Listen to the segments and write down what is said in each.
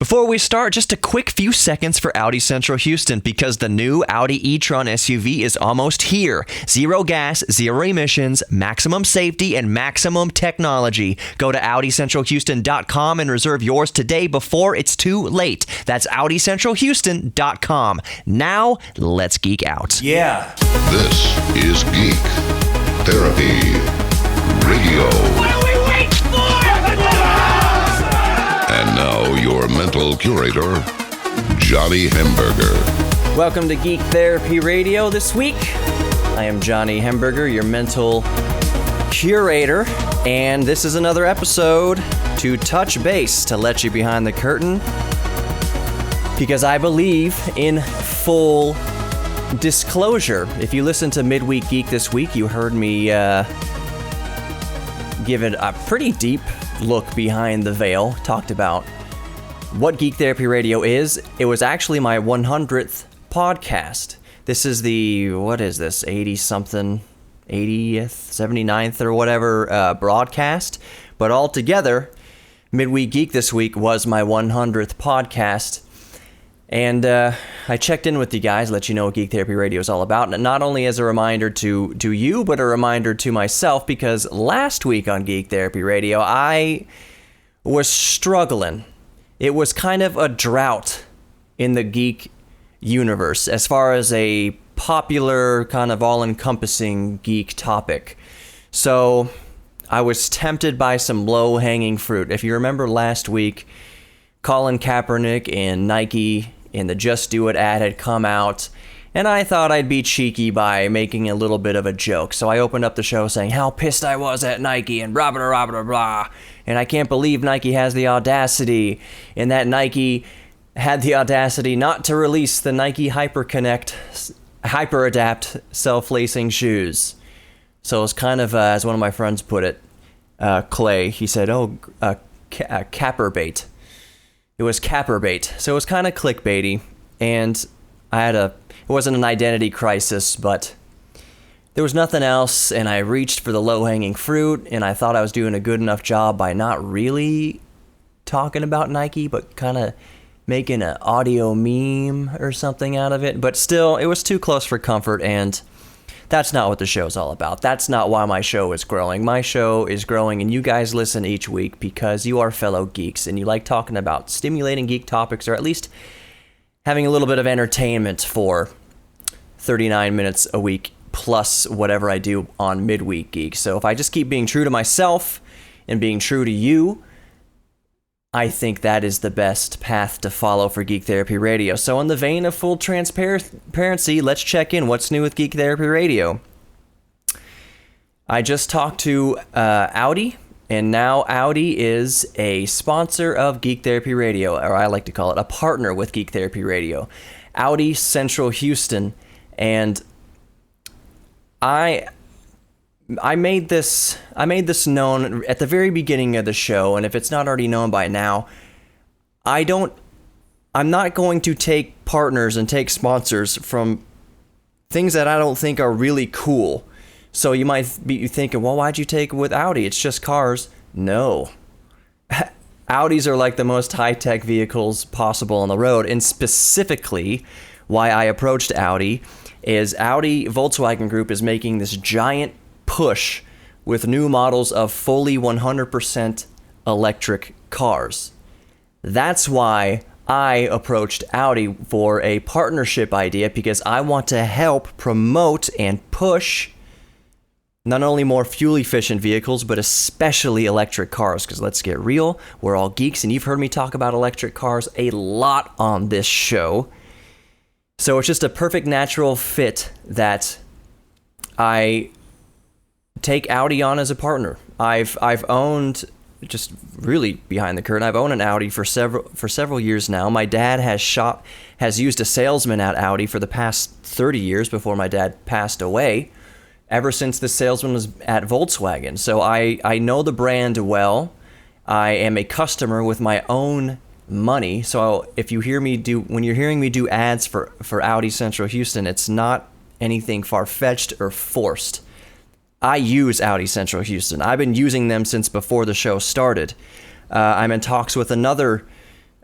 Before we start, just a quick few seconds for Audi Central Houston because the new Audi e-tron SUV is almost here. Zero gas, zero emissions, maximum safety, and maximum technology. Go to AudiCentralHouston.com and reserve yours today before it's too late. That's AudiCentralHouston.com. Now, let's geek out. Yeah. This is Geek Therapy Radio. What are we waiting for? And now your mental curator, Johnny Hemberger. Welcome to Geek Therapy Radio this week. I am Johnny Hemberger, your mental curator, and this is another episode to touch base, to let you behind the curtain, because I believe in full disclosure. If you listened to Midweek Geek this week, you heard me give it a pretty deep look behind the veil, talked about what Geek Therapy Radio is. It was actually my 100th podcast. This is the, 80-something, 80th, 79th or whatever broadcast. But altogether, Midweek Geek this week was my 100th podcast. And I checked in with you guys, let you know what Geek Therapy Radio is all about. And not only as a reminder to you, but a reminder to myself, because last week on Geek Therapy Radio, I was struggling. It was kind of a drought in the geek universe as far as a popular, kind of all-encompassing geek topic. So I was tempted by some low-hanging fruit. If you remember last week, Colin Kaepernick and Nike and the Just Do It ad had come out, and I thought I'd be cheeky by making a little bit of a joke. So I opened up the show saying how pissed I was at Nike and blah, blah, blah, blah, blah. And I can't believe Nike has the audacity, and that Nike had the audacity not to release the Nike HyperConnect HyperAdapt self-lacing shoes. So it's kind of, as one of my friends put it, Clay, he said, Capperbait. It was Capperbait. So it was kind of clickbaity, and it wasn't an identity crisis, but there was nothing else, and I reached for the low-hanging fruit, and I thought I was doing a good enough job by not really talking about Nike, but kind of making an audio meme or something out of it. But still, it was too close for comfort, and that's not what the show's all about. That's not why my show is growing. My show is growing, and you guys listen each week because you are fellow geeks, and you like talking about stimulating geek topics, or at least having a little bit of entertainment for 39 minutes a week, plus whatever I do on Midweek Geek. So if I just keep being true to myself and being true to you, I think that is the best path to follow for Geek Therapy Radio. So in the vein of full transparency, let's check in. What's new with Geek Therapy Radio? I just talked to Audi, and now Audi is a sponsor of Geek Therapy Radio, or I like to call it a partner with Geek Therapy Radio. Audi Central Houston, and I made this known at the very beginning of the show, and if it's not already known by now, I'm not going to take partners and take sponsors from things that I don't think are really cool. So you might be thinking, well, why'd you take it with Audi? It's just cars. No. Audis are like the most high-tech vehicles possible on the road, and specifically why I approached Audi is Audi Volkswagen Group is making this giant push with new models of fully 100% electric cars. That's why I approached Audi for a partnership idea, because I want to help promote and push not only more fuel-efficient vehicles, but especially electric cars, because let's get real, we're all geeks, and you've heard me talk about electric cars a lot on this show. So it's just a perfect natural fit that I take Audi on as a partner. I've owned, just really behind the curtain, I've owned an Audi for several years now. My dad has used a salesman at Audi for the past 30 years before my dad passed away, ever since the salesman was at Volkswagen. So I know the brand well. I am a customer with my own money. So if you hear me when you're hearing me do ads for Audi Central Houston, it's not anything far-fetched or forced. I use Audi Central Houston. I've been using them since before the show started. I'm in talks with another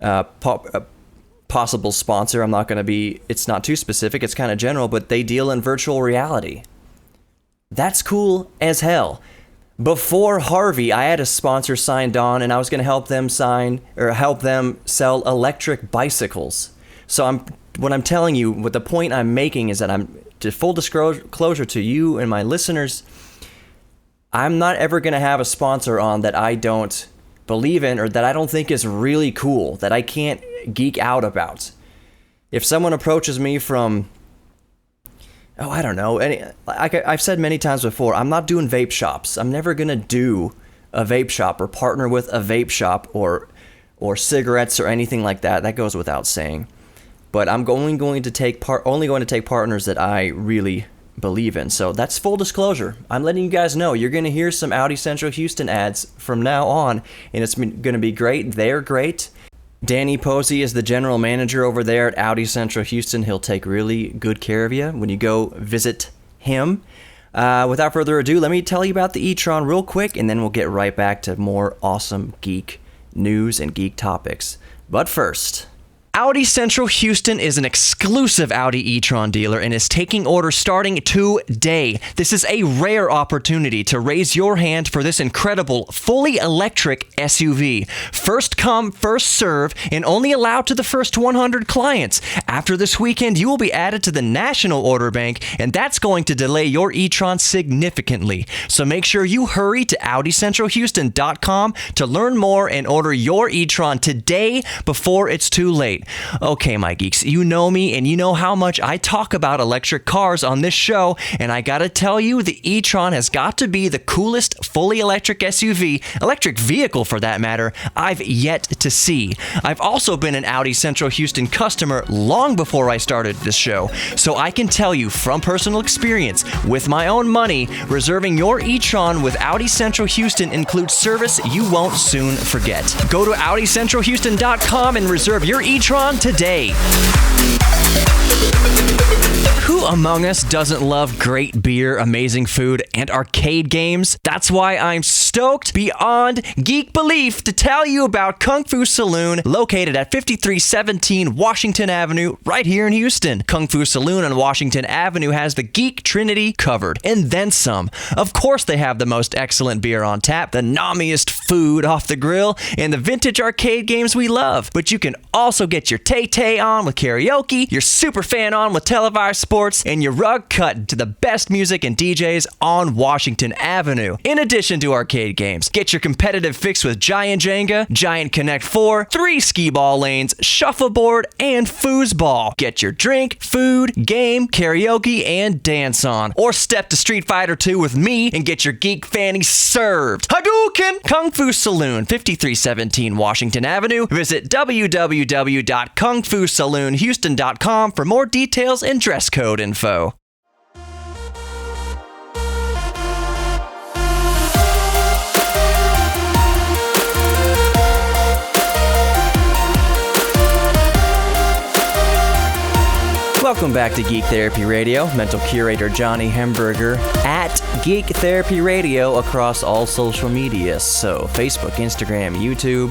possible sponsor. I'm not going to be, it's not too specific, it's kind of general, but they deal in virtual reality. That's cool as hell. Before Harvey, I had a sponsor signed on, and I was going to help them sell electric bicycles. So what I'm telling you, what the point I'm making is that to full disclosure to you and my listeners, I'm not ever going to have a sponsor on that I don't believe in or that I don't think is really cool, that I can't geek out about. If someone approaches me from, I don't know, I've said many times before, I'm not doing vape shops. I'm never going to do a vape shop or partner with a vape shop or cigarettes or anything like that. That goes without saying. But I'm only going to take partners that I really believe in. So that's full disclosure. I'm letting you guys know you're going to hear some Audi Central Houston ads from now on, and it's going to be great. They're great. Danny Posey is the general manager over there at Audi Central Houston. He'll take really good care of you when you go visit him. Without further ado, let me tell you about the e-tron real quick, and then we'll get right back to more awesome geek news and geek topics. But first, Audi Central Houston is an exclusive Audi e-tron dealer and is taking orders starting today. This is a rare opportunity to raise your hand for this incredible, fully electric SUV. First come, first serve, and only allowed to the first 100 clients. After this weekend, you will be added to the national order bank, and that's going to delay your e-tron significantly. So make sure you hurry to AudiCentralHouston.com to learn more and order your e-tron today before it's too late. Okay, my geeks, you know me and you know how much I talk about electric cars on this show, and I gotta tell you, the e-tron has got to be the coolest fully electric SUV, electric vehicle for that matter, I've yet to see. I've also been an Audi Central Houston customer long before I started this show, so I can tell you from personal experience, with my own money, reserving your e-tron with Audi Central Houston includes service you won't soon forget. Go to AudiCentralHouston.com and reserve your e-tron today. Who among us doesn't love great beer, amazing food, and arcade games? That's why I'm stoked beyond geek belief to tell you about Kung Fu Saloon, located at 5317 Washington Avenue, right here in Houston. Kung Fu Saloon on Washington Avenue has the geek trinity covered, and then some. Of course they have the most excellent beer on tap, the nomiest food off the grill, and the vintage arcade games we love. But you can also get your tay-tay on with karaoke, your super fan on with televised sports, and your rug cut to the best music and DJs on Washington Avenue. In addition to arcade games, get your competitive fix with Giant Jenga, Giant Connect 4, 3 skee-ball lanes, shuffleboard, and foosball. Get your drink, food, game, karaoke, and dance on. Or step to Street Fighter 2 with me and get your geek fanny served. Hadouken! Kung Fu Saloon, 5317 Washington Avenue. Visit www.kungfusaloonhouston.com for more details and dress code info. Welcome back to Geek Therapy Radio. Mental curator Johnny Hemberger at Geek Therapy Radio across all social media. So Facebook, Instagram, YouTube.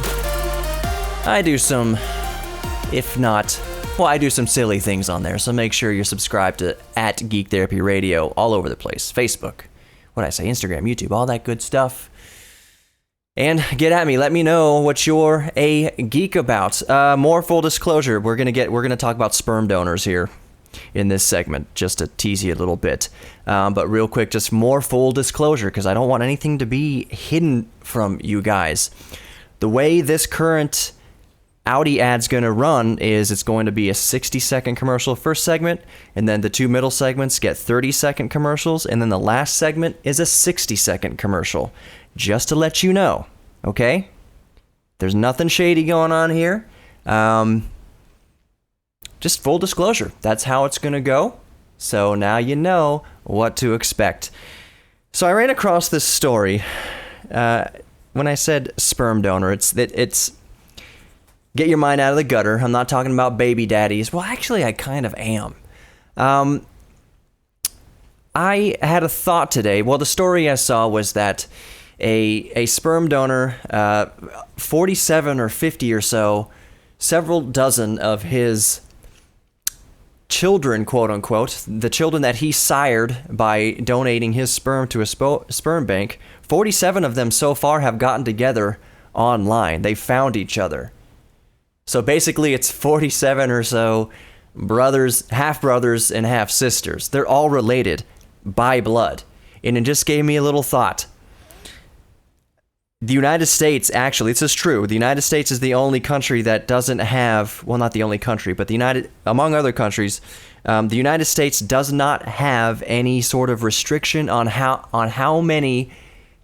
I do some silly things on there. So make sure you're subscribed to at Geek Therapy Radio all over the place. Facebook, Instagram, YouTube, all that good stuff. And get at me. Let me know what you're a geek about. More full disclosure. We're gonna talk about sperm donors here in this segment, just to tease you a little bit. But real quick, just more full disclosure, because I don't want anything to be hidden from you guys. The way this current Audi ad's going to run is it's going to be a 60-second commercial first segment, and then the two middle segments get 30-second commercials, and then the last segment is a 60-second commercial. Just to let you know, okay? There's nothing shady going on here. Just full disclosure. That's how it's going to go. So now you know what to expect. So I ran across this story. When I said sperm donor, it's get your mind out of the gutter. I'm not talking about baby daddies. Well, actually, I kind of am. I had a thought today. Well, the story I saw was that a sperm donor, 47 or 50 or so, several dozen of his children, quote unquote, the children that he sired by donating his sperm to a sperm bank, 47 of them so far have gotten together online. They found each other. So basically it's 47 or so brothers, half brothers and half sisters. They're all related by blood. And it just gave me a little thought. The United States, actually, this is true. The United States is the only country that doesn't have, well, not the only country, but among other countries, the United States does not have any sort of restriction on how many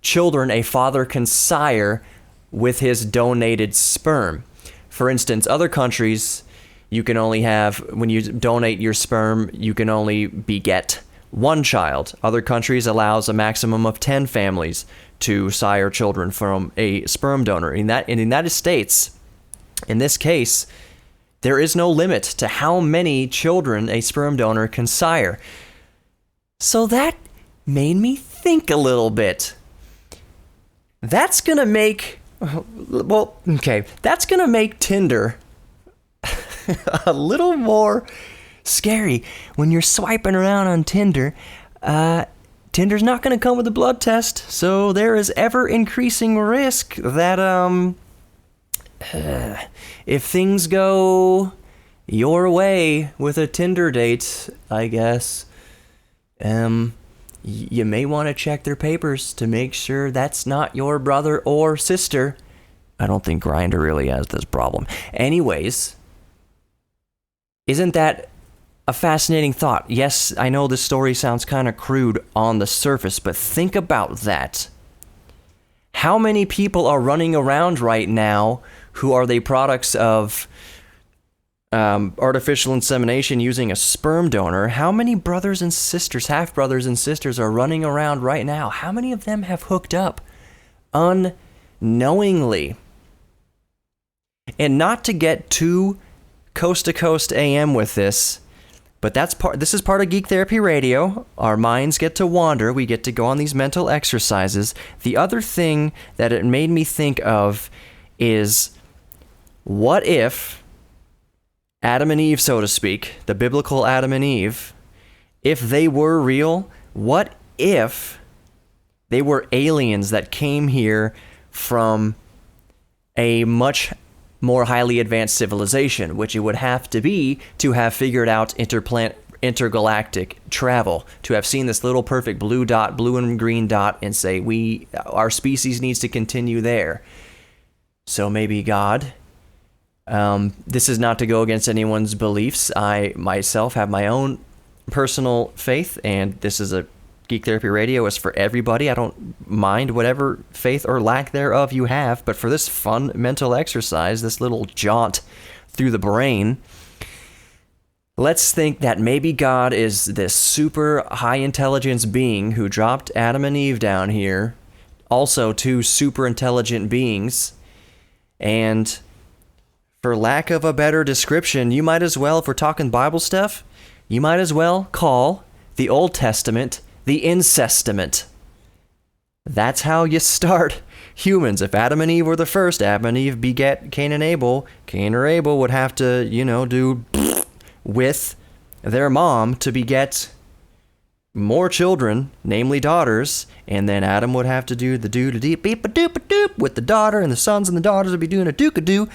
children a father can sire with his donated sperm. For instance, other countries, you can only have, when you donate your sperm, you can only beget one child. Other countries allows a maximum of 10 families to sire children from a sperm donor. In the United States, in this case, there is no limit to how many children a sperm donor can sire. So that made me think a little bit. That's gonna make, that's gonna make Tinder a little more scary. When you're swiping around on Tinder, Tinder's not going to come with a blood test, so there is ever increasing risk that if things go your way with a Tinder date, I guess, you may want to check their papers to make sure that's not your brother or sister. I don't think Grindr really has this problem. Anyways, isn't that a fascinating thought? Yes, I know this story sounds kind of crude on the surface, but think about that. How many people are running around right now who are the products of artificial insemination using a sperm donor? How many brothers and sisters, half brothers and sisters, are running around right now? How many of them have hooked up unknowingly? And not to get too coast to coast AM with this, but this is part of Geek Therapy Radio. Our minds get to wander. We get to go on these mental exercises. The other thing that it made me think of is, what if Adam and Eve, so to speak, the biblical Adam and Eve, if they were real, what if they were aliens that came here from a much more highly advanced civilization, which it would have to be to have figured out intergalactic travel, to have seen this little perfect blue and green dot, and say, our species needs to continue there. So maybe God, this is not to go against anyone's beliefs. I myself have my own personal faith, and this is a Geek Therapy Radio is for everybody. I don't mind whatever faith or lack thereof you have, but for this fun mental exercise, this little jaunt through the brain, let's think that maybe God is this super high intelligence being who dropped Adam and Eve down here, also two super intelligent beings, and for lack of a better description, you might as well, if we're talking Bible stuff, you might as well call the Old Testament the Incestament. That's how you start humans. If Adam and Eve were the first, Adam and Eve beget Cain and Abel. Cain or Abel would have to, do with their mom to beget more children, namely daughters, and then Adam would have to do the do-da-dee-beep-a-doop-a-doop with the daughter, and the sons and the daughters would be doing a dook-a-doo.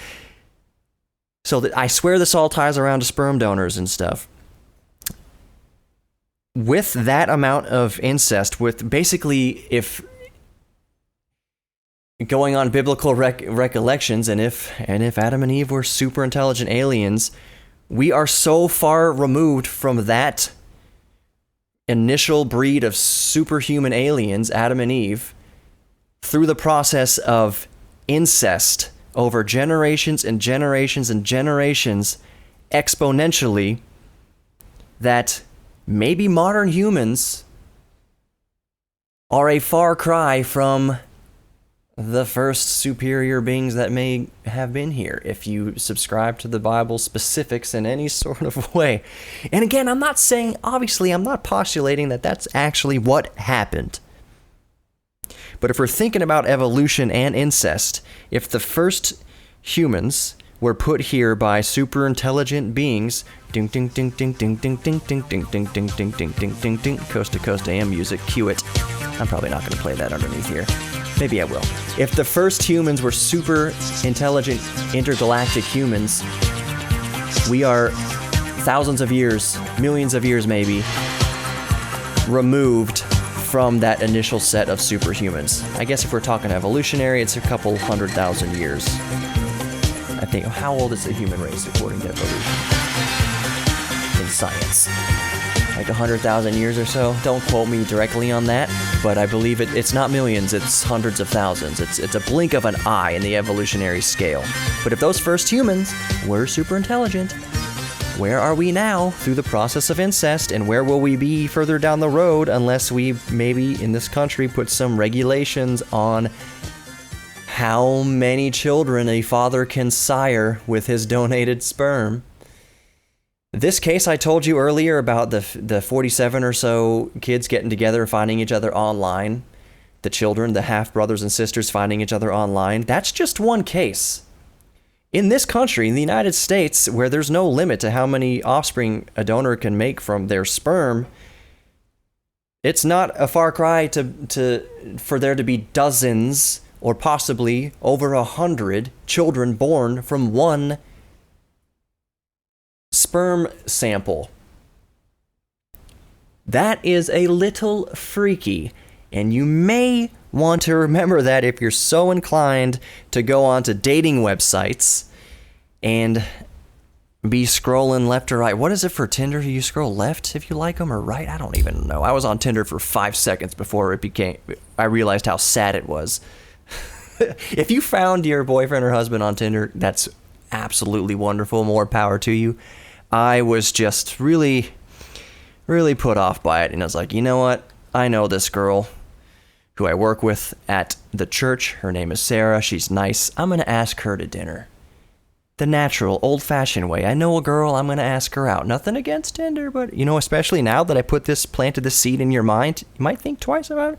So that, I swear this all ties around to sperm donors and stuff. With that amount of incest, with basically, if going on biblical recollections, and if Adam and Eve were super intelligent aliens, we are so far removed from that initial breed of superhuman aliens, Adam and Eve, through the process of incest over generations and generations and generations, exponentially, that maybe modern humans are a far cry from the first superior beings that may have been here, if you subscribe to the Bible specifics in any sort of way. And again, I'm not postulating that that's actually what happened. But if we're thinking about evolution and incest, if the first humans were put here by super intelligent beings. Ding ding ding ding ding ding ding ding ding ding ding ding ding ding ding ding. Coast to coast AM music. Cue it. I'm probably not going to play that underneath here. Maybe I will. If the first humans were super intelligent intergalactic humans, we are thousands of years, millions of years maybe, removed from that initial set of superhumans. I guess if we're talking evolutionary, it's a couple 100,000 years. I think, how old is the human race according to evolution? In science. Like 100,000 years or so. Don't quote me directly on that, but I believe it's not millions, it's hundreds of thousands. It's a blink of an eye in the evolutionary scale. But if those first humans were super intelligent, where are we now through the process of incest, and where will we be further down the road unless we maybe in this country put some regulations on how many children a father can sire with his donated sperm? This case I told you earlier about the 47 or so kids getting together, finding each other online, the children, the half-brothers and sisters finding each other online, that's just one case. In this country, in the United States, where there's no limit to how many offspring a donor can make from their sperm, it's not a far cry for there to be dozens or possibly over 100 children born from one sperm sample. That is a little freaky, and you may want to remember that if you're so inclined to go onto dating websites and be scrolling left or right. What is it for Tinder? You scroll left if you like them, or right? I don't even know. I was on Tinder for 5 seconds before I realized how sad it was. If you found your boyfriend or husband on Tinder, that's absolutely wonderful. More power to you. I was just really, really put off by it, and I was like, you know what? I know this girl who I work with at the church. Her name is Sarah. She's nice. I'm going to ask her to dinner. The natural, old-fashioned way. I know a girl, I'm going to ask her out. Nothing against Tinder, but, especially now that I planted this seed in your mind, you might think twice about it.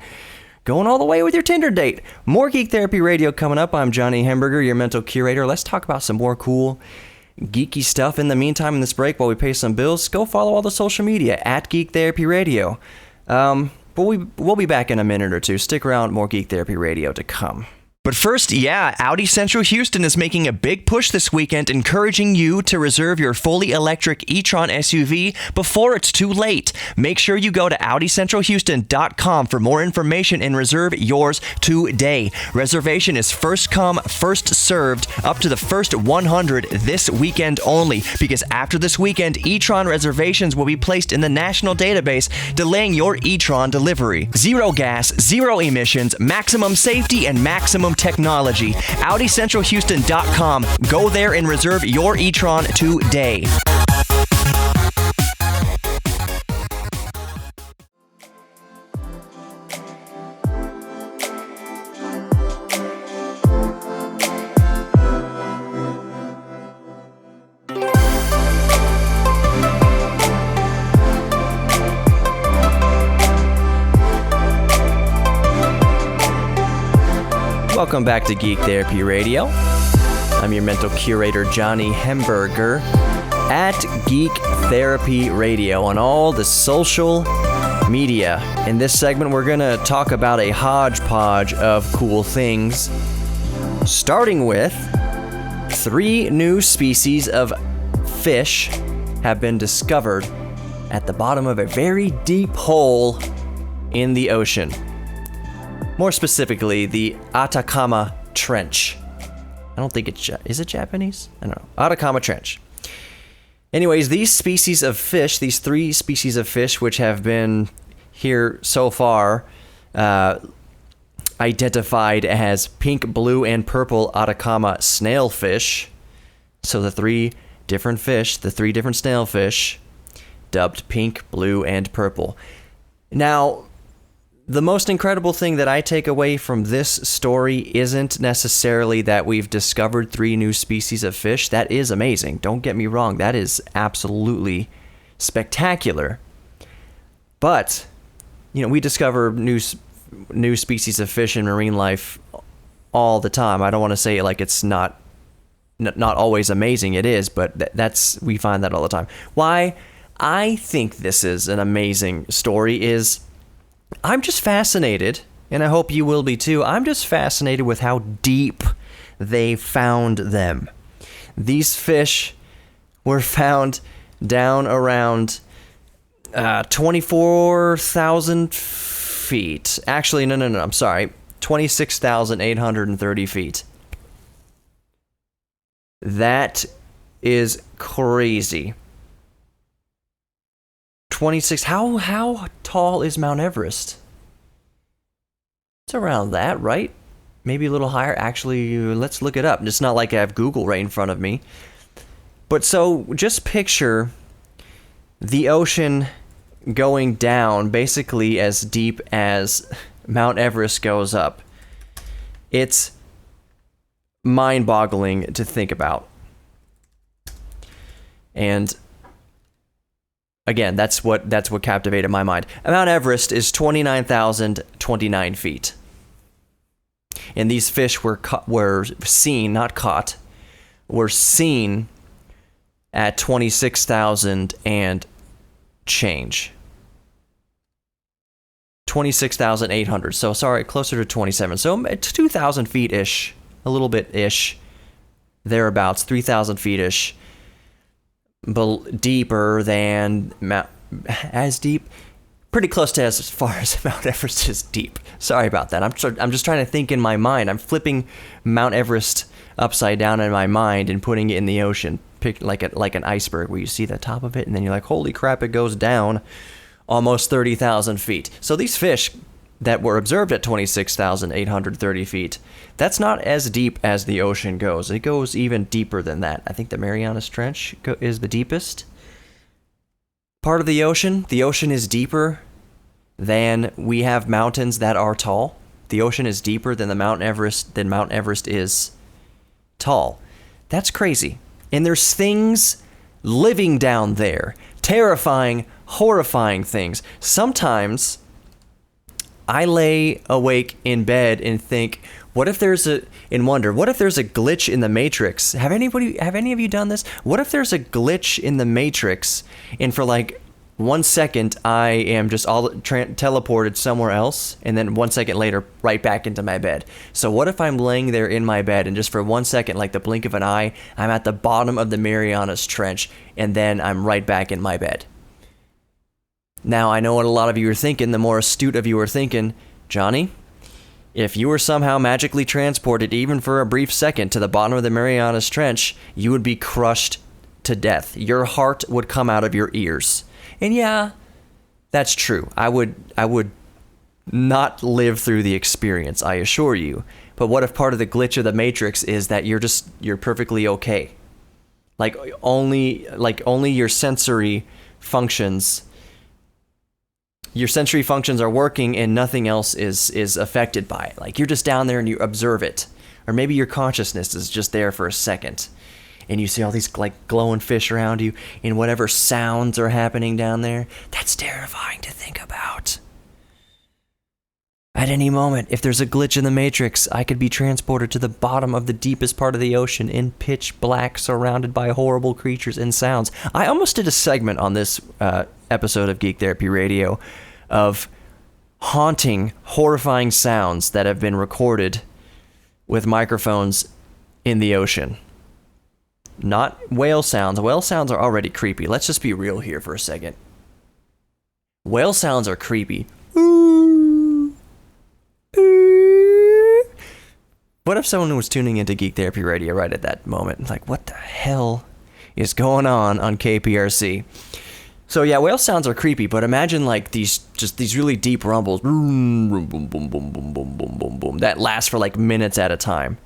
Going all the way with your Tinder date. More Geek Therapy Radio coming up. I'm Johnny Hamburger, your mental curator. Let's talk about some more cool, geeky stuff. In the meantime, in this break, while we pay some bills, go follow all the social media at Geek Therapy Radio. But we'll be back in a minute or two. Stick around, more Geek Therapy Radio to come. But first, Audi Central Houston is making a big push this weekend, encouraging you to reserve your fully electric e-tron SUV before it's too late. Make sure you go to AudiCentralHouston.com for more information and reserve yours today. Reservation is first come, first served, up to the first 100 this weekend only, because after this weekend, e-tron reservations will be placed in the national database, delaying your e-tron delivery. Zero gas, zero emissions, maximum safety, and maximum technology. AudiCentralHouston.com. Go there and reserve your e-tron today. Welcome back to Geek Therapy Radio. I'm your mental curator, Johnny Hamburger, at Geek Therapy Radio on all the social media. In this segment, we're going to talk about a hodgepodge of cool things, starting with 3 new species of fish have been discovered at the bottom of a very deep hole in the ocean. More specifically, the Atacama Trench. I don't think is it Japanese? I don't know. Atacama Trench. Anyways, these 3 species of fish, which have been here so far, identified as pink, blue, and purple Atacama snailfish. So the 3 different fish, the 3 different snailfish, dubbed pink, blue, and purple. Now, the most incredible thing that I take away from this story isn't necessarily that we've discovered 3 new species of fish. That is amazing. Don't get me wrong. That is absolutely spectacular. But, we discover new species of fish in marine life all the time. I don't want to say it like it's not not always amazing. It is, but we find that all the time. Why I think this is an amazing story is I'm just fascinated, and I hope you will be too. I'm just fascinated with how deep they found them. These fish were found down around 24,000 feet. Actually, no, I'm sorry. 26,830 feet. That is crazy. 26. How tall is Mount Everest? It's around that, right? Maybe a little higher. Actually, let's look it up. It's not like I have Google right in front of me. But so just picture the ocean going down basically as deep as Mount Everest goes up. It's mind-boggling to think about. And again, that's what captivated my mind. Mount Everest is 29,029 feet. And these fish were seen, not caught, were seen at 26,000 and change. 26,800. So sorry, closer to 27. So 2,000 feet-ish, a little bit-ish, thereabouts, 3,000 feet-ish, deeper than as deep, pretty close to as far as Mount Everest is deep. Sorry about that. I'm just trying to think in my mind. I'm flipping Mount Everest upside down in my mind and putting it in the ocean, like an iceberg where you see the top of it and then you're like, holy crap, it goes down almost 30,000 feet. So these fish that were observed at 26,830 feet, that's not as deep as the ocean goes. It goes even deeper than that. I think the Marianas Trench is the deepest part of the ocean. The ocean is deeper than we have mountains that are tall. The ocean is deeper than Mount Everest is tall. That's crazy. And there's things living down there. Terrifying, horrifying things. Sometimes I lay awake in bed and think, what if there's a glitch in the Matrix? Have any of you done this? What if there's a glitch in the Matrix and for like 1 second I am just teleported somewhere else and then 1 second later right back into my bed? So what if I'm laying there in my bed and just for 1 second, like the blink of an eye, I'm at the bottom of the Marianas Trench and then I'm right back in my bed? Now, I know what a lot of you are thinking. The more astute of you are thinking, Johnny, if you were somehow magically transported even for a brief second to the bottom of the Marianas Trench, you would be crushed to death. Your heart would come out of your ears. And yeah, that's true. I would not live through the experience, I assure you. But what if part of the glitch of the Matrix is that you're perfectly okay? Like only your sensory functions are working and nothing else is affected by it. Like you're just down there and you observe it. Or maybe your consciousness is just there for a second. And you see all these like glowing fish around you and whatever sounds are happening down there. That's terrifying to think about. At any moment, if there's a glitch in the Matrix, I could be transported to the bottom of the deepest part of the ocean in pitch black, surrounded by horrible creatures and sounds. I almost did a segment on this episode of Geek Therapy Radio of haunting, horrifying sounds that have been recorded with microphones in the ocean. Not whale sounds. Whale sounds are already creepy. Let's just be real here for a second. Whale sounds are creepy. What if someone was tuning into Geek Therapy Radio right at that moment? Like, what the hell is going on KPRC? So yeah, whale sounds are creepy, but imagine like these really deep rumbles, boom, boom, boom, boom, boom, boom, boom, boom, boom, that last for like minutes at a time.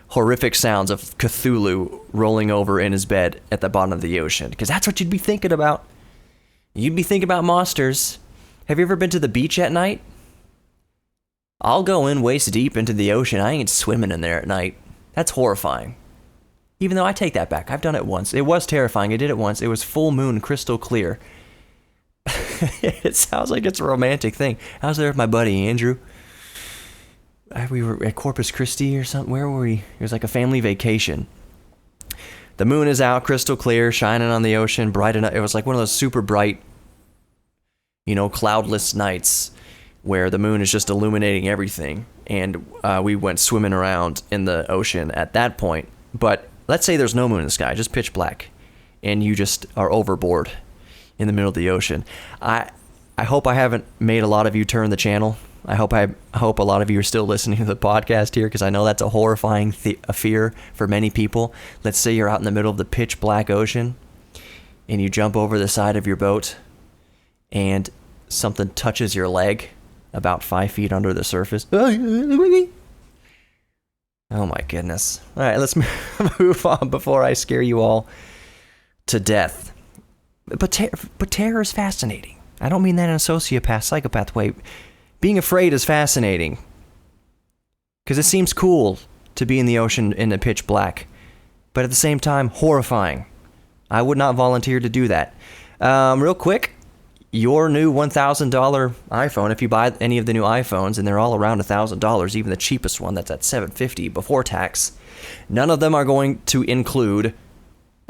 Horrific sounds of Cthulhu rolling over in his bed at the bottom of the ocean, because that's what you'd be thinking about. You'd be thinking about monsters. Have you ever been to the beach at night? I'll go in waist deep into the ocean. I ain't swimming in there at night. That's horrifying. Even though I take that back. I've done it once. It was terrifying. I did it once. It was full moon, crystal clear. It sounds like it's a romantic thing. I was there with my buddy Andrew. we were at Corpus Christi or something. Where were we? It was like a family vacation. The moon is out, crystal clear, shining on the ocean, bright enough. It was like one of those super bright, cloudless nights where the moon is just illuminating everything. And we went swimming around in the ocean at that point. But let's say there's no moon in the sky, just pitch black, and you just are overboard in the middle of the ocean. I hope I haven't made a lot of you turn the channel. I hope a lot of you are still listening to the podcast here, because I know that's a horrifying fear for many people. Let's say you're out in the middle of the pitch black ocean and you jump over the side of your boat and something touches your leg about 5 feet under the surface. Oh my goodness. All right, let's move on before I scare you all to death. But terror is fascinating. I don't mean that in a psychopath way. Being afraid is fascinating because it seems cool to be in the ocean in the pitch black, but at the same time, horrifying. I would not volunteer to do that. Real quick, your new $1,000 iPhone, if you buy any of the new iPhones, and they're all around $1,000, even the cheapest one that's at $750 before tax, none of them are going to include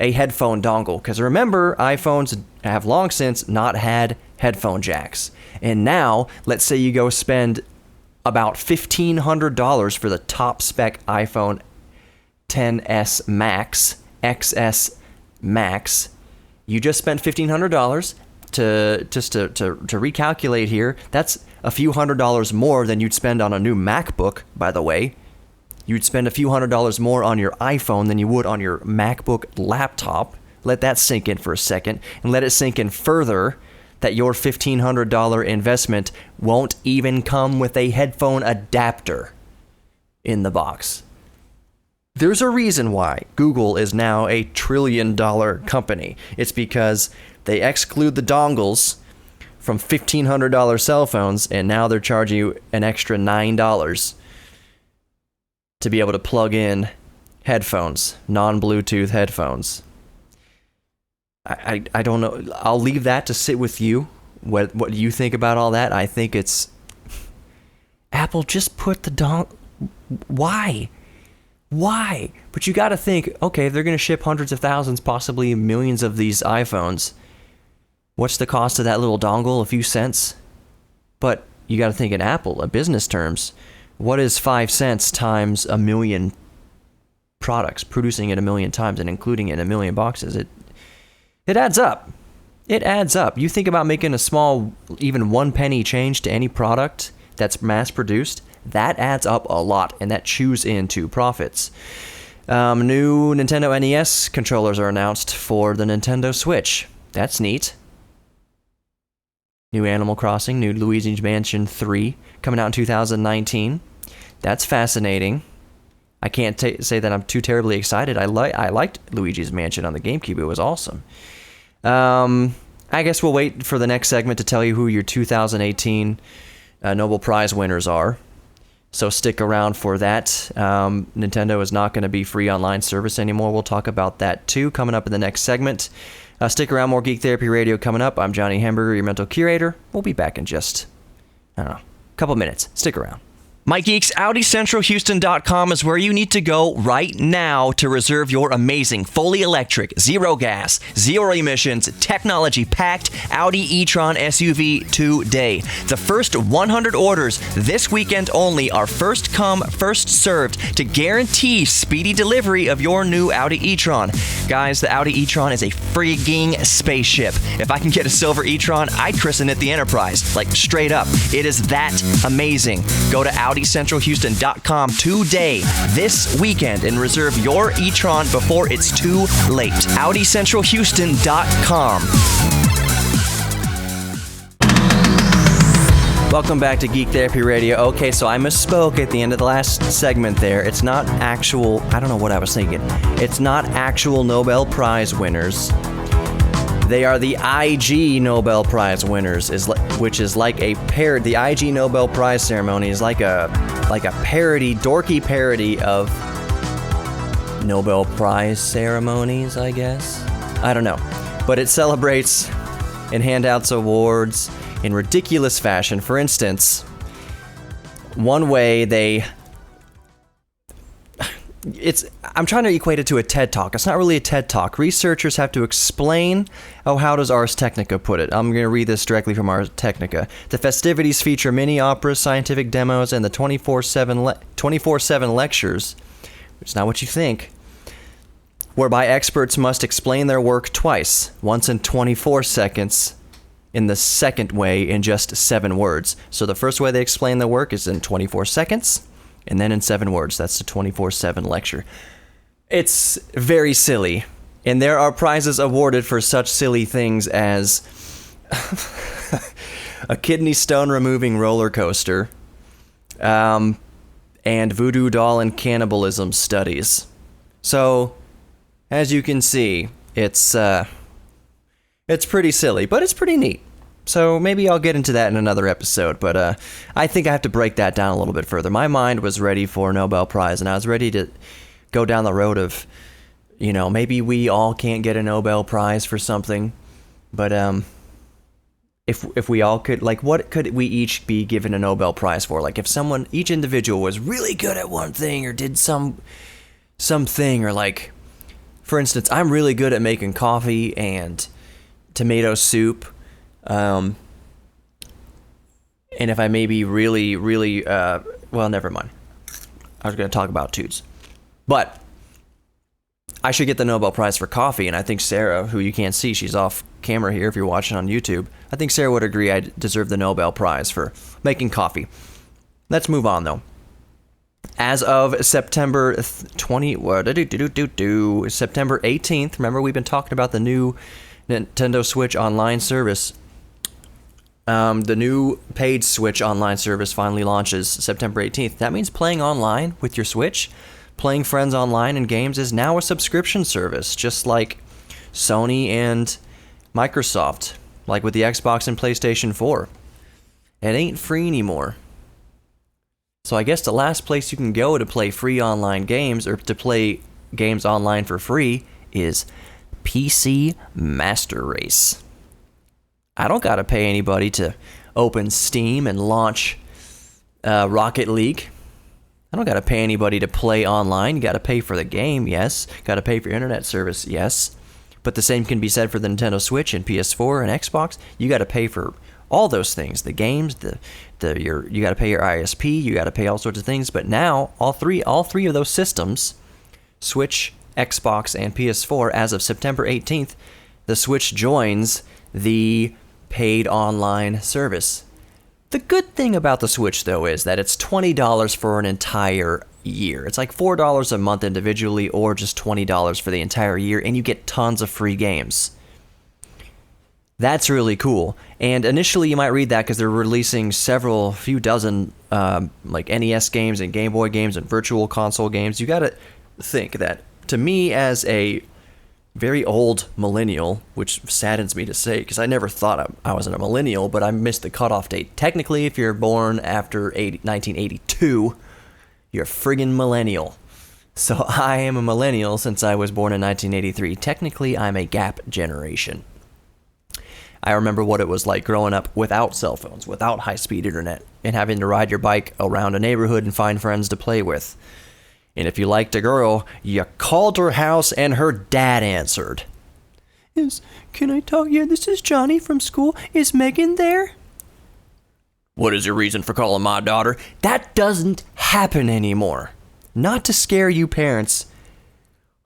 a headphone dongle. Because remember, iPhones have long since not had headphone jacks. And now, let's say you go spend about $1,500 for the top spec iPhone XS Max, XS Max. You just spent $1,500 to recalculate here. That's a few $100s more than you'd spend on a new MacBook, by the way. You'd spend a few $100s more on your iPhone than you would on your MacBook laptop. Let that sink in for a second, and let it sink in further that your $1,500 investment won't even come with a headphone adapter in the box. There's a reason why Google is now a $1 trillion company. It's because they exclude the dongles from $1,500 cell phones, and now they're charging you an extra $9 to be able to plug in headphones, non-Bluetooth headphones. I don't know. I'll leave that to sit with you. What you think about all that? I think it's Apple just put the Why? But you got to think, okay, if they're going to ship hundreds of thousands, possibly millions of these iPhones, what's the cost of that little dongle? A few cents. But you got to think in Apple, in business terms, what is 5 cents times a million products, producing it a million times and including it in a million boxes? It adds up. It adds up. You think about making a small, even 1 penny change to any product that's mass produced, that adds up a lot, and that chews into profits. New Nintendo NES controllers are announced for the Nintendo Switch. That's neat. New Animal Crossing, new Luigi's Mansion 3 coming out in 2019. That's fascinating. I can't say that I'm too terribly excited. I liked Luigi's Mansion on the GameCube. It was awesome. I guess we'll wait for the next segment to tell you who your 2018 Nobel Prize winners are. So stick around for that. Nintendo is not going to be free online service anymore. We'll talk about that too coming up in the next segment. Stick around, more Geek Therapy Radio coming up. I'm Johnny Hamburger, your mental curator. We'll be back in just, a couple minutes. Stick around. My Geeks, AudiCentralHouston.com is where you need to go right now to reserve your amazing, fully electric, zero gas, zero emissions, technology-packed Audi e-tron SUV today. The first 100 orders this weekend only are first come, first served to guarantee speedy delivery of your new Audi e-tron. Guys, the Audi e-tron is a frigging spaceship. If I can get a silver e-tron, I'd christen it the Enterprise. Like, straight up. It is that amazing. Go to AudiCentralHouston.com today, this weekend, and reserve your e-tron before it's too late. AudiCentralHouston.com. Welcome back to Geek Therapy Radio. Okay, so I misspoke at the end of the last segment there. It's not actual, I don't know what I was thinking. It's not actual Nobel Prize winners. They are the IG Nobel Prize winners, which is like a parody. The IG Nobel Prize ceremony is like a parody, dorky parody of Nobel Prize ceremonies, I guess. I don't know. But it celebrates and handouts awards in ridiculous fashion. For instance, one way I'm trying to equate it to a TED Talk. It's not really a TED Talk. Researchers have to explain, how does Ars Technica put it? I'm going to read this directly from Ars Technica. The festivities feature mini operas, scientific demos, and the 24/7 lectures, which is not what you think, whereby experts must explain their work twice, once in 24 seconds, in the second way in just 7 words. So the first way they explain their work is in 24 seconds, and then in 7 words. That's the 24/7 lecture. It's very silly, and there are prizes awarded for such silly things as a kidney stone removing roller coaster, and voodoo doll and cannibalism studies. So, as you can see, it's pretty silly, but it's pretty neat. So maybe I'll get into that in another episode, but I think I have to break that down a little bit further. My mind was ready for a Nobel Prize, and I was ready to go down the road of, maybe we all can't get a Nobel Prize for something, but if we all could, like, what could we each be given a Nobel Prize for? Like, if each individual was really good at one thing or did something, or like, for instance, I'm really good at making coffee and tomato soup. And if I maybe really, really, well, never mind. I was going to talk about toots. But I should get the Nobel Prize for coffee, and I think Sarah, who you can't see, she's off camera here if you're watching on YouTube, I think Sarah would agree I deserve the Nobel Prize for making coffee. Let's move on, though. As of September 18th, remember we've been talking about the new Nintendo Switch Online service. The new paid Switch Online service finally launches September 18th. That means playing online with your Switch, playing friends online in games is now a subscription service, just like Sony and Microsoft, like with the Xbox and PlayStation 4. It ain't free anymore. So I guess the last place you can go to play free online games, or to play games online for free, is PC Master Race. I don't gotta pay anybody to open Steam and launch Rocket League. I don't gotta pay anybody to play online. You gotta pay for the game, yes. Gotta pay for your internet service, yes. But the same can be said for the Nintendo Switch and PS4 and Xbox. You gotta pay for all those things, the games, you gotta pay your ISP, you gotta pay all sorts of things. But now all three of those systems, Switch, Xbox, and PS4, as of September 18th, the Switch joins the paid online service. The good thing about the Switch, though, is that it's $20 for an entire year. It's like $4 a month individually, or just $20 for the entire year, and you get tons of free games. That's really cool. And initially you might read that because they're releasing few dozen like NES games and Game Boy games and Virtual Console games. You gotta think that, to me as a very old millennial, which saddens me to say because I never thought I was a millennial, but I missed the cutoff date. Technically, if you're born after 1982, you're a friggin' millennial. So I am a millennial since I was born in 1983. Technically, I'm a gap generation. I remember what it was like growing up without cell phones, without high-speed internet, and having to ride your bike around a neighborhood and find friends to play with. And if you liked a girl, you called her house and her dad answered. Can I talk? Yeah, this is Johnny from school. Is Megan there? What is your reason for calling my daughter? That doesn't happen anymore. Not to scare you parents.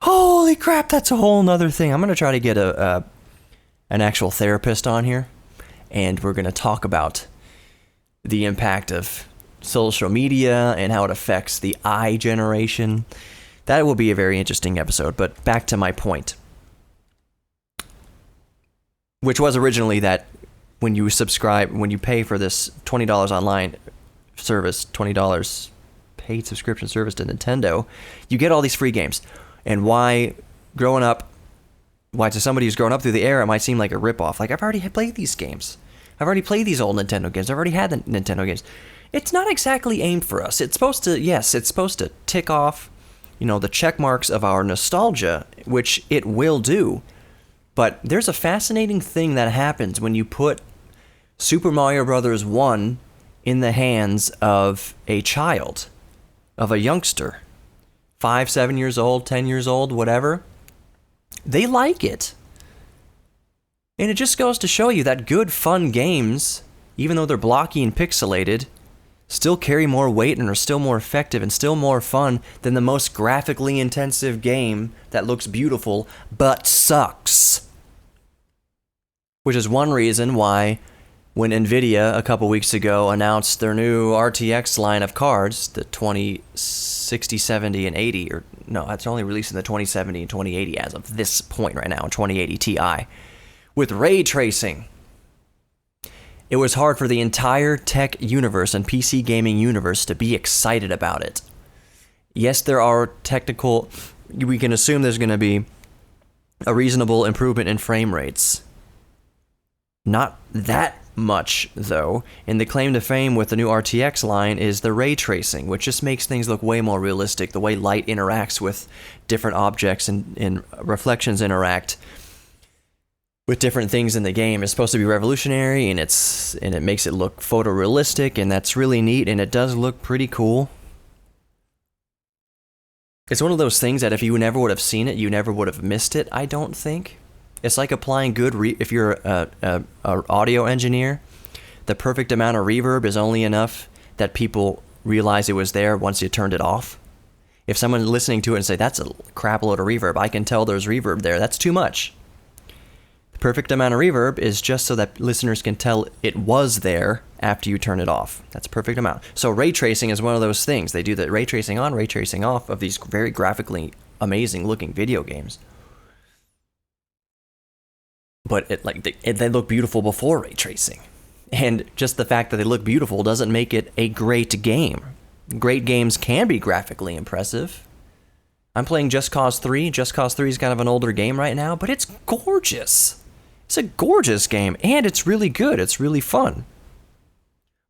Holy crap, that's a whole nother thing. I'm going to try to get an actual therapist on here, and we're going to talk about the impact of social media and how it affects the I generation. That will be a very interesting episode, but back to my point, which was originally that when you pay for this $20 online service, $20 paid subscription service to Nintendo, you get all these free games. And why to somebody who's grown up through the era, it might seem like a ripoff. Like, I've already played these games. I've already played these old Nintendo games. I've already had the Nintendo games. It's not exactly aimed for us. It's supposed to tick off, the check marks of our nostalgia, which it will do. But there's a fascinating thing that happens when you put Super Mario Bros. 1 in the hands of a child, of a youngster, 5, 7 years old, 10 years old, whatever, they like it. And it just goes to show you that good, fun games, even though they're blocky and pixelated, still carry more weight and are still more effective and still more fun than the most graphically intensive game that looks beautiful but sucks. Which is one reason why when Nvidia a couple weeks ago announced their new RTX line of cards, the 2060, 70, and 80, or no, it's only releasing the 2070 and 2080 as of this point right now, 2080 Ti, with ray tracing. It was hard for the entire tech universe and PC gaming universe to be excited about it. Yes, there are technical, we can assume there's going to be a reasonable improvement in frame rates. Not that much, though, and the claim to fame with the new RTX line is the ray tracing, which just makes things look way more realistic, the way light interacts with different objects and reflections interact with different things in the game. Is supposed to be revolutionary, and it makes it look photorealistic, and that's really neat, and it does look pretty cool. It's one of those things that if you never would have seen it, you never would have missed it, I don't think. It's like applying good, if you're a audio engineer, the perfect amount of reverb is only enough that people realize it was there once you turned it off. If someone's listening to it and say, that's a crap load of reverb, I can tell there's reverb there, that's too much. The perfect amount of reverb is just so that listeners can tell it was there after you turn it off. That's perfect amount. So ray tracing is one of those things. They do the ray tracing on, ray tracing off of these very graphically amazing looking video games. But they look beautiful before ray tracing. And just the fact that they look beautiful doesn't make it a great game. Great games can be graphically impressive. I'm playing Just Cause 3. Just Cause 3 is kind of an older game right now, but it's gorgeous. It's a gorgeous game, and it's really good. It's really fun.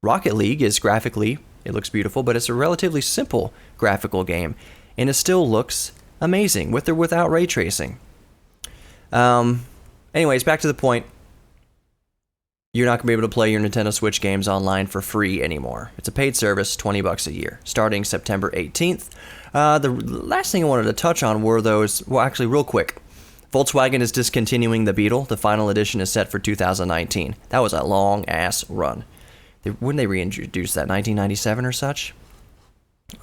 Rocket League is graphically, it looks beautiful, but it's a relatively simple graphical game, and it still looks amazing, with or without ray tracing. Anyways, back to the point. You're not going to be able to play your Nintendo Switch games online for free anymore. It's a paid service, $20 a year, starting September 18th. The last thing I wanted to touch on were those, well, actually, real quick. Volkswagen is discontinuing the Beetle. The final edition is set for 2019. That was a long-ass run. When they reintroduced that, 1997 or such?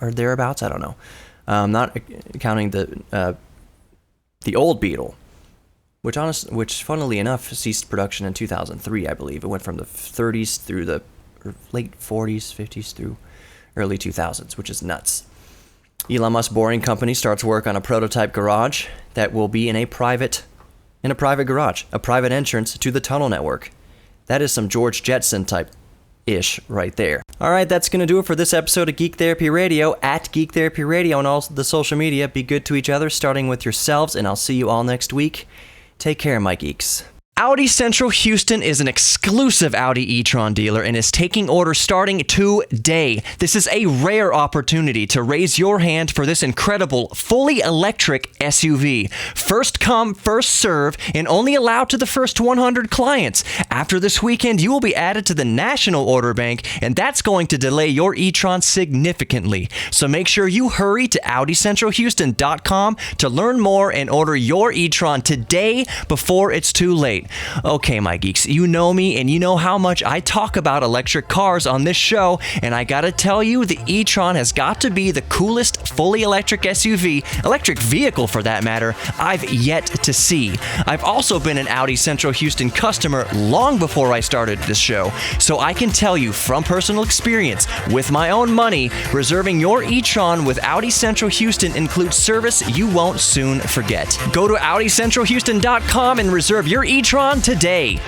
Or thereabouts? I don't know. Not counting the old Beetle. Which, funnily enough, ceased production in 2003, I believe. It went from the 30s through the late 40s, 50s through early 2000s, which is nuts. Elon Musk's Boring Company starts work on a prototype garage that will be in a private garage, a private entrance to the tunnel network. That is some George Jetson type-ish right there. All right, that's going to do it for this episode of Geek Therapy Radio, at Geek Therapy Radio on all the social media. Be good to each other, starting with yourselves, and I'll see you all next week. Take care, my geeks. Audi Central Houston is an exclusive Audi e-tron dealer and is taking orders starting today. This is a rare opportunity to raise your hand for this incredible, fully electric SUV. First come, first serve, and only allowed to the first 100 clients. After this weekend, you will be added to the national order bank, and that's going to delay your e-tron significantly. So make sure you hurry to AudiCentralHouston.com to learn more and order your e-tron today before it's too late. Okay, my geeks, you know me and you know how much I talk about electric cars on this show, and I gotta tell you, the e-tron has got to be the coolest fully electric SUV, electric vehicle for that matter, I've yet to see. I've also been an Audi Central Houston customer long before I started this show, so I can tell you from personal experience, with my own money, reserving your e-tron with Audi Central Houston includes service you won't soon forget. Go to AudiCentralHouston.com and reserve your e-tron today.